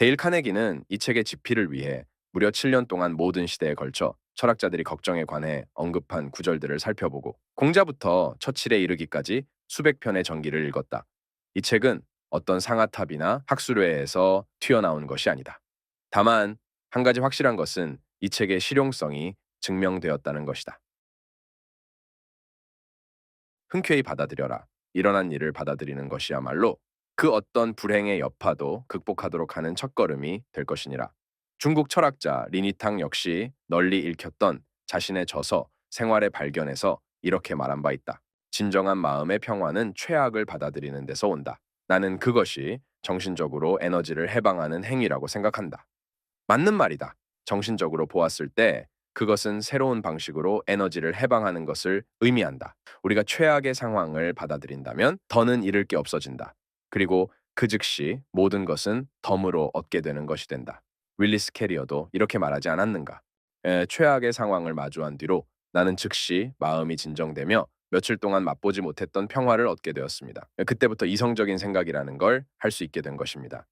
데일 카네기는 이 책의 집필을 위해 무려 7년 동안 모든 시대에 걸쳐 철학자들이 걱정에 관해 언급한 구절들을 살펴보고 공자부터 처칠에 이르기까지 수백 편의 전기를 읽었다. 이 책은 어떤 상아탑이나 학술회에서 튀어나온 것이 아니다. 다만 한 가지 확실한 것은 이 책의 실용성이 증명되었다는 것이다. 흔쾌히 받아들여라. 일어난 일을 받아들이는 것이야말로 그 어떤 불행의 여파도 극복하도록 하는 첫걸음이 될 것이니라. 중국 철학자 리니탕 역시 널리 읽혔던 자신의 저서 생활의 발견에서 이렇게 말한 바 있다. 진정한 마음의 평화는 최악을 받아들이는 데서 온다. 나는 그것이 정신적으로 에너지를 해방하는 행위라고 생각한다. 맞는 말이다. 정신적으로 보았을 때 그것은 새로운 방식으로 에너지를 해방하는 것을 의미한다. 우리가 최악의 상황을 받아들인다면 더는 잃을 게 없어진다. 그리고 그 즉시 모든 것은 덤으로 얻게 되는 것이 된다. 윌리스 캐리어도 이렇게 말하지 않았는가? 최악의 상황을 마주한 뒤로 나는 즉시 마음이 진정되며 며칠 동안 맛보지 못했던 평화를 얻게 되었습니다. 그때부터 이성적인 생각이라는 걸 할 수 있게 된 것입니다.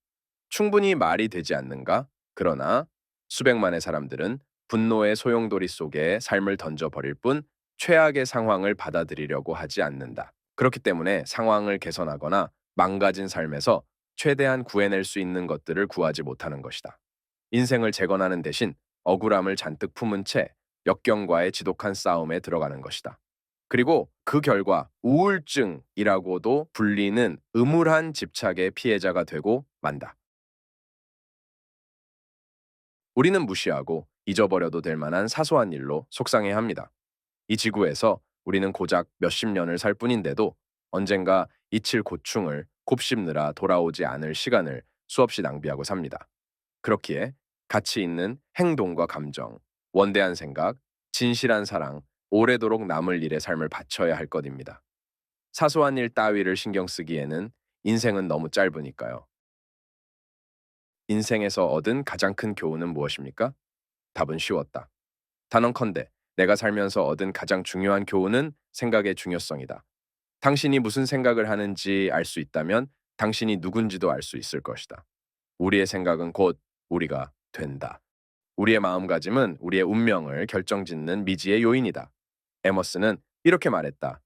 충분히 말이 되지 않는가? 그러나 수백만의 사람들은 분노의 소용돌이 속에 삶을 던져버릴 뿐 최악의 상황을 받아들이려고 하지 않는다. 그렇기 때문에 상황을 개선하거나 망가진 삶에서 최대한 구해낼 수 있는 것들을 구하지 못하는 것이다. 인생을 재건하는 대신 억울함을 잔뜩 품은 채 역경과의 지독한 싸움에 들어가는 것이다. 그리고 그 결과 우울증이라고도 불리는 음울한 집착의 피해자가 되고 만다. 우리는 무시하고 잊어버려도 될 만한 사소한 일로 속상해합니다. 이 지구에서 우리는 고작 몇십 년을 살 뿐인데도 언젠가 잊힐 고충을 곱씹느라 돌아오지 않을 시간을 수없이 낭비하고 삽니다. 그렇기에 가치 있는 행동과 감정, 원대한 생각, 진실한 사랑, 오래도록 남을 일에 삶을 바쳐야 할 것입니다. 사소한 일 따위를 신경 쓰기에는 인생은 너무 짧으니까요. 인생에서 얻은 가장 큰 교훈은 무엇입니까? 답은 쉬웠다. 단언컨대 내가 살면서 얻은 가장 중요한 교훈은 생각의 중요성이다. 당신이 무슨 생각을 하는지 알 수 있다면 당신이 누군지도 알 수 있을 것이다. 우리의 생각은 곧 우리가 된다. 우리의 마음가짐은 우리의 운명을 결정짓는 미지의 요인이다. 에머스는 이렇게 말했다.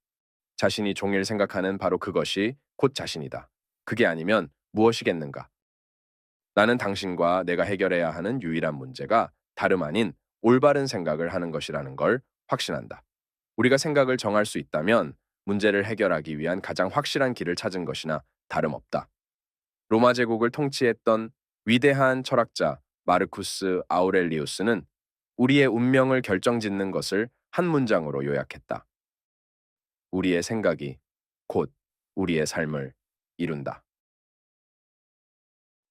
자신이 종일 생각하는 바로 그것이 곧 자신이다. 그게 아니면 무엇이겠는가? 나는 당신과 내가 해결해야 하는 유일한 문제가 다름 아닌 올바른 생각을 하는 것이라는 걸 확신한다. 우리가 생각을 정할 수 있다면 문제를 해결하기 위한 가장 확실한 길을 찾은 것이나 다름없다. 로마 제국을 통치했던 위대한 철학자 마르쿠스 아우렐리우스는 우리의 운명을 결정짓는 것을 한 문장으로 요약했다. 우리의 생각이 곧 우리의 삶을 이룬다.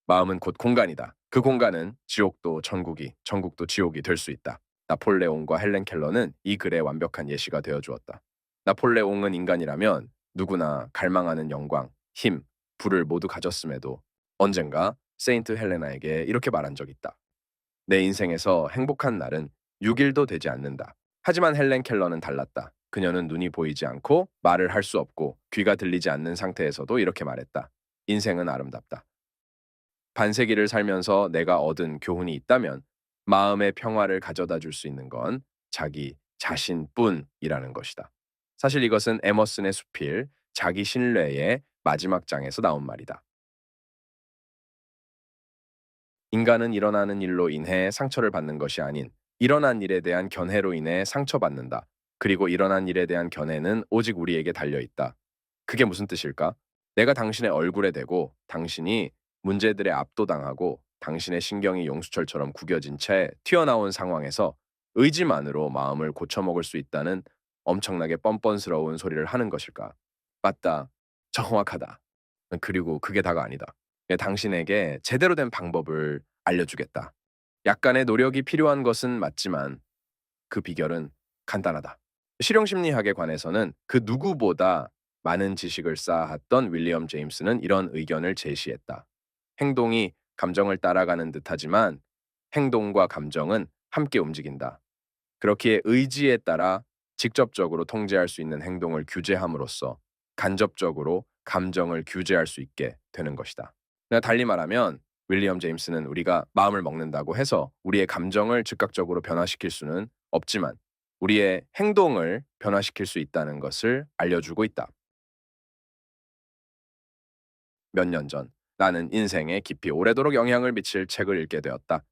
마음은 곧 공간이다. 그 공간은 지옥도 천국이, 천국도 지옥이 될 수 있다. 나폴레옹과 헬렌 켈러는 이 글의 완벽한 예시가 되어 주었다. 나폴레옹은 인간이라면 누구나 갈망하는 영광, 힘, 부를 모두 가졌음에도 언젠가 세인트 헬레나에게 이렇게 말한 적 있다. 내 인생에서 행복한 날은 6일도 되지 않는다. 하지만 헬렌 켈러는 달랐다. 그녀는 눈이 보이지 않고 말을 할 수 없고 귀가 들리지 않는 상태에서도 이렇게 말했다. 인생은 아름답다. 반세기를 살면서 내가 얻은 교훈이 있다면 마음의 평화를 가져다 줄 수 있는 건 자기 자신뿐이라는 것이다. 사실 이것은 에머슨의 수필 자기 신뢰의 마지막 장에서 나온 말이다. 인간은 일어나는 일로 인해 상처를 받는 것이 아닌 일어난 일에 대한 견해로 인해 상처받는다. 그리고 일어난 일에 대한 견해는 오직 우리에게 달려 있다. 그게 무슨 뜻일까? 내가 당신의 얼굴에 대고 당신이 문제들에 압도당하고 당신의 신경이 용수철처럼 구겨진 채 튀어나온 상황에서 의지만으로 마음을 고쳐먹을 수 있다는 엄청나게 뻔뻔스러운 소리를 하는 것일까? 맞다. 정확하다. 그리고 그게 다가 아니다. 당신에게 제대로 된 방법을 알려주겠다. 약간의 노력이 필요한 것은 맞지만 그 비결은 간단하다. 실용심리학에 관해서는 그 누구보다 많은 지식을 쌓았던 윌리엄 제임스는 이런 의견을 제시했다. 행동이 감정을 따라가는 듯하지만 행동과 감정은 함께 움직인다. 그렇기에 의지에 따라 직접적으로 통제할 수 있는 행동을 규제함으로써 간접적으로 감정을 규제할 수 있게 되는 것이다. 달리 말하면 윌리엄 제임스는 우리가 마음을 먹는다고 해서 우리의 감정을 즉각적으로 변화시킬 수는 없지만 우리의 행동을 변화시킬 수 있다는 것을 알려주고 있다. 몇 년 전, 나는 인생에 깊이 오래도록 영향을 미칠 책을 읽게 되었다.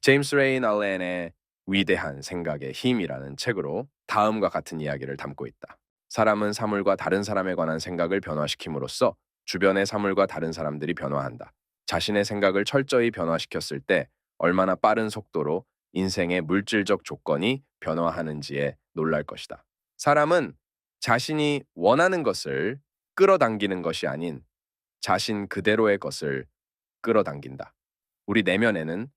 제임스 레인 알렌의 위대한 생각의 힘이라는 책으로 다음과 같은 이야기를 담고 있다. 사람은 사물과 다른 사람에 관한 생각을 변화시킴으로써 주변의 사물과 다른 사람들이 변화한다. 자신의 생각을 철저히 변화시켰을 때 얼마나 빠른 속도로 인생의 물질적 조건이 변화하는지에 놀랄 것이다. 사람은 자신이 원하는 것을 끌어당기는 것이 아닌 자신 그대로의 것을 끌어당긴다. 우리 내면에는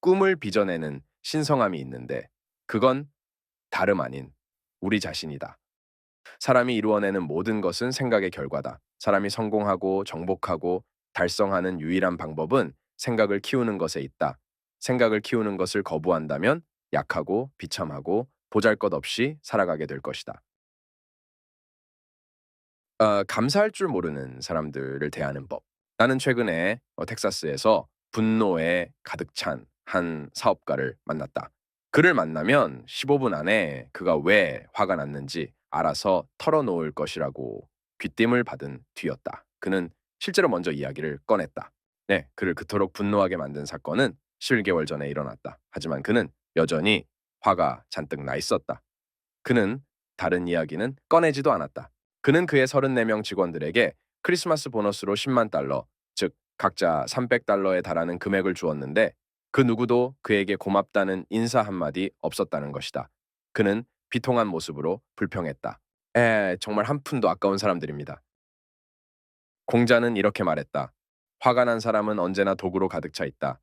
꿈을 빚어내는 신성함이 있는데 그건 다름 아닌 우리 자신이다. 사람이 이루어내는 모든 것은 생각의 결과다. 사람이 성공하고 정복하고 달성하는 유일한 방법은 생각을 키우는 것에 있다. 생각을 키우는 것을 거부한다면 약하고 비참하고 보잘것없이 살아가게 될 것이다. 감사할 줄 모르는 사람들을 대하는 법. 나는 최근에 텍사스에서 분노에 가득 찬 한 사업가를 만났다. 그를 만나면 15분 안에 그가 왜 화가 났는지 알아서 털어놓을 것이라고 귀띔을 받은 뒤였다. 그는 실제로 먼저 이야기를 꺼냈다. 네, 그를 그토록 분노하게 만든 사건은 11개월 전에 일어났다. 하지만 그는 여전히 화가 잔뜩 나 있었다. 그는 다른 이야기는 꺼내지도 않았다. 그는 그의 34명 직원들에게 크리스마스 보너스로 10만 달러, 즉 각자 300달러에 달하는 금액을 주었는데 그 누구도 그에게 고맙다는 인사 한마디 없었다는 것이다. 그는 비통한 모습으로 불평했다. 정말 한 푼도 아까운 사람들입니다. 공자는 이렇게 말했다. 화가 난 사람은 언제나 도구로 가득 차 있다.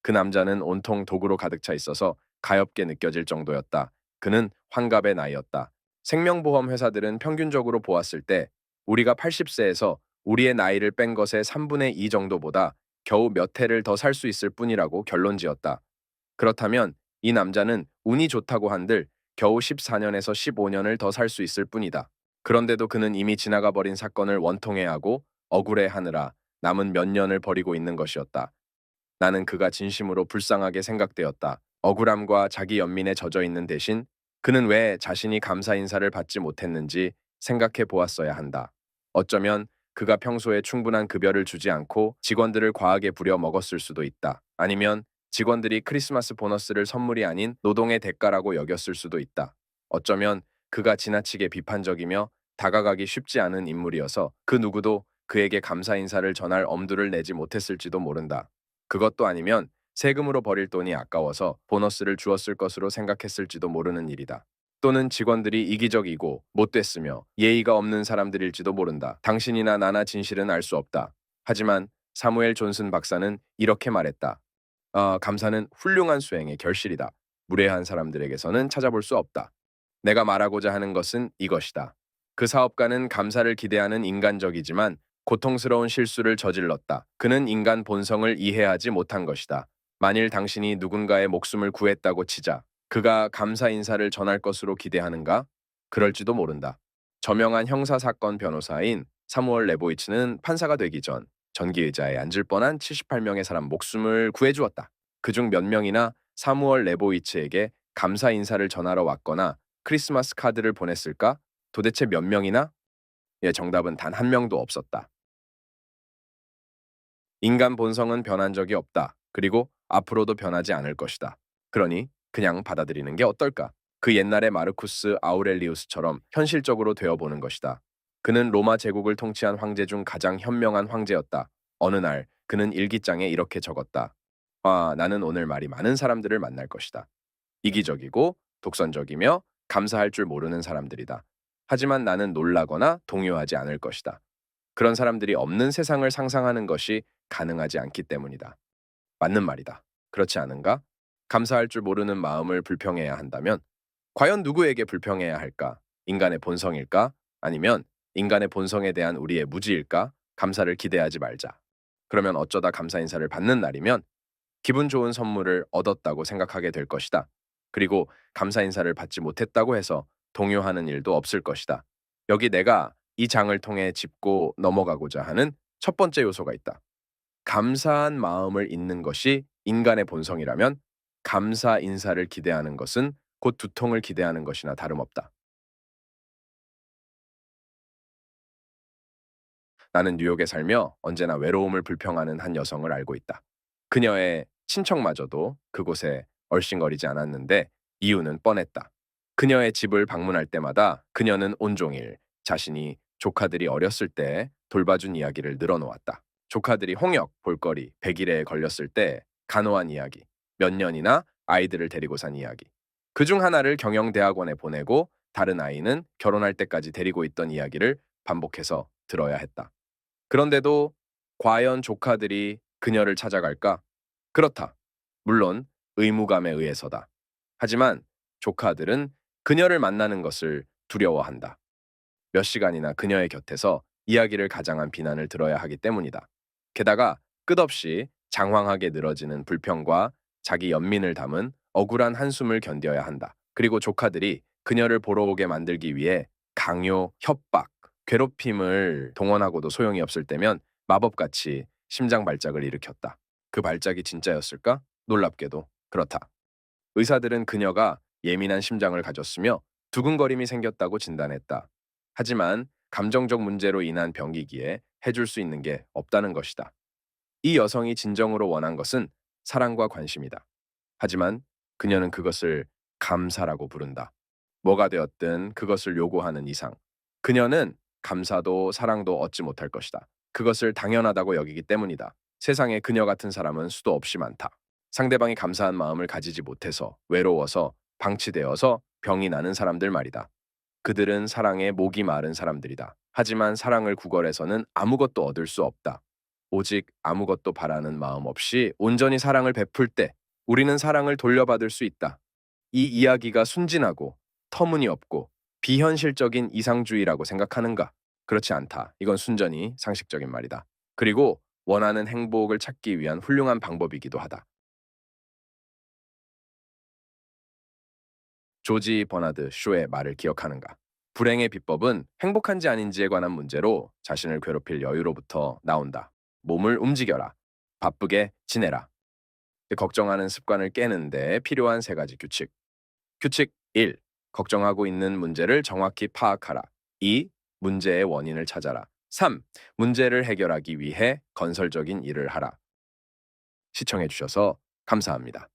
그 남자는 온통 도구로 가득 차 있어서 가엾게 느껴질 정도였다. 그는 환갑의 나이였다. 생명보험 회사들은 평균적으로 보았을 때 우리가 80세에서 우리의 나이를 뺀 것의 3분의 2 정도보다 겨우 몇 해를 더 살 수 있을 뿐이라고 결론지었다. 그렇다면 이 남자는 운이 좋다고 한들 겨우 14년에서 15년을 더 살 수 있을 뿐이다. 그런데도 그는 이미 지나가 버린 사건을 원통해하고 억울해하느라 남은 몇 년을 버리고 있는 것이었다. 나는 그가 진심으로 불쌍하게 생각되었다. 억울함과 자기 연민에 젖어 있는 대신 그는 왜 자신이 감사 인사를 받지 못했는지 생각해 보았어야 한다. 어쩌면 그가 평소에 충분한 급여를 주지 않고 직원들을 과하게 부려 먹었을 수도 있다. 아니면 직원들이 크리스마스 보너스를 선물이 아닌 노동의 대가라고 여겼을 수도 있다. 어쩌면 그가 지나치게 비판적이며 다가가기 쉽지 않은 인물이어서 그 누구도 그에게 감사 인사를 전할 엄두를 내지 못했을지도 모른다. 그것도 아니면 세금으로 벌일 돈이 아까워서 보너스를 주었을 것으로 생각했을지도 모르는 일이다. 또는 직원들이 이기적이고 못됐으며 예의가 없는 사람들일지도 모른다. 당신이나 나나 진실은 알 수 없다. 하지만 사무엘 존슨 박사는 이렇게 말했다. 감사는 훌륭한 수행의 결실이다. 무례한 사람들에게서는 찾아볼 수 없다. 내가 말하고자 하는 것은 이것이다. 그 사업가는 감사를 기대하는 인간적이지만 고통스러운 실수를 저질렀다. 그는 인간 본성을 이해하지 못한 것이다. 만일 당신이 누군가의 목숨을 구했다고 치자. 그가 감사 인사를 전할 것으로 기대하는가? 그럴지도 모른다. 저명한 형사사건 변호사인 사무얼 레보이츠는 판사가 되기 전 전기의자에 앉을 뻔한 78명의 사람 목숨을 구해주었다. 그중 몇 명이나 사무얼 레보이츠에게 감사 인사를 전하러 왔거나 크리스마스 카드를 보냈을까? 도대체 몇 명이나? 정답은 단 한 명도 없었다. 인간 본성은 변한 적이 없다. 그리고 앞으로도 변하지 않을 것이다. 그러니 그냥 받아들이는 게 어떨까? 그 옛날의 마르쿠스 아우렐리우스처럼 현실적으로 되어보는 것이다. 그는 로마 제국을 통치한 황제 중 가장 현명한 황제였다. 어느 날 그는 일기장에 이렇게 적었다. 나는 오늘 말이 많은 사람들을 만날 것이다. 이기적이고 독선적이며 감사할 줄 모르는 사람들이다. 하지만 나는 놀라거나 동요하지 않을 것이다. 그런 사람들이 없는 세상을 상상하는 것이 가능하지 않기 때문이다. 맞는 말이다. 그렇지 않은가? 감사할 줄 모르는 마음을 불평해야 한다면 과연 누구에게 불평해야 할까? 인간의 본성일까? 아니면 인간의 본성에 대한 우리의 무지일까? 감사를 기대하지 말자. 그러면 어쩌다 감사 인사를 받는 날이면 기분 좋은 선물을 얻었다고 생각하게 될 것이다. 그리고 감사 인사를 받지 못했다고 해서 동요하는 일도 없을 것이다. 여기 내가 이 장을 통해 짚고 넘어가고자 하는 첫 번째 요소가 있다. 감사한 마음을 잇는 것이 인간의 본성이라면 감사 인사를 기대하는 것은 곧 두통을 기대하는 것이나 다름없다. 나는 뉴욕에 살며 언제나 외로움을 불평하는 한 여성을 알고 있다. 그녀의 친척마저도 그곳에 얼씬거리지 않았는데 이유는 뻔했다. 그녀의 집을 방문할 때마다 그녀는 온종일 자신이 조카들이 어렸을 때 돌봐준 이야기를 늘어놓았다. 조카들이 홍역, 볼거리, 백일에 걸렸을 때 간호한 이야기, 몇 년이나 아이들을 데리고 산 이야기. 그중 하나를 경영대학원에 보내고 다른 아이는 결혼할 때까지 데리고 있던 이야기를 반복해서 들어야 했다. 그런데도 과연 조카들이 그녀를 찾아갈까? 그렇다. 물론 의무감에 의해서다. 하지만 조카들은 그녀를 만나는 것을 두려워한다. 몇 시간이나 그녀의 곁에서 이야기를 가장한 비난을 들어야 하기 때문이다. 게다가 끝없이 장황하게 늘어지는 불평과 자기 연민을 담은 억울한 한숨을 견뎌야 한다. 그리고 조카들이 그녀를 보러 오게 만들기 위해 강요, 협박, 괴롭힘을 동원하고도 소용이 없을 때면 마법같이 심장 발작을 일으켰다. 그 발작이 진짜였을까? 놀랍게도 그렇다. 의사들은 그녀가 예민한 심장을 가졌으며 두근거림이 생겼다고 진단했다. 하지만 감정적 문제로 인한 병이기에 해줄 수 있는 게 없다는 것이다. 이 여성이 진정으로 원한 것은 사랑과 관심이다. 하지만 그녀는 그것을 감사라고 부른다. 뭐가 되었든 그것을 요구하는 이상, 그녀는 감사도 사랑도 얻지 못할 것이다. 그것을 당연하다고 여기기 때문이다. 세상에 그녀 같은 사람은 수도 없이 많다. 상대방이 감사한 마음을 가지지 못해서 외로워서 방치되어서 병이 나는 사람들 말이다. 그들은 사랑에 목이 마른 사람들이다. 하지만 사랑을 구걸해서는 아무것도 얻을 수 없다. 오직 아무것도 바라는 마음 없이 온전히 사랑을 베풀 때 우리는 사랑을 돌려받을 수 있다. 이 이야기가 순진하고 터무니없고 비현실적인 이상주의라고 생각하는가? 그렇지 않다. 이건 순전히 상식적인 말이다. 그리고 원하는 행복을 찾기 위한 훌륭한 방법이기도 하다. 조지 버나드 쇼의 말을 기억하는가? 불행의 비법은 행복한지 아닌지에 관한 문제로 자신을 괴롭힐 여유로부터 나온다. 몸을 움직여라. 바쁘게 지내라. 걱정하는 습관을 깨는데 필요한 세 가지 규칙. 규칙 1. 걱정하고 있는 문제를 정확히 파악하라. 2. 문제의 원인을 찾아라. 3. 문제를 해결하기 위해 건설적인 일을 하라. 시청해 주셔서 감사합니다.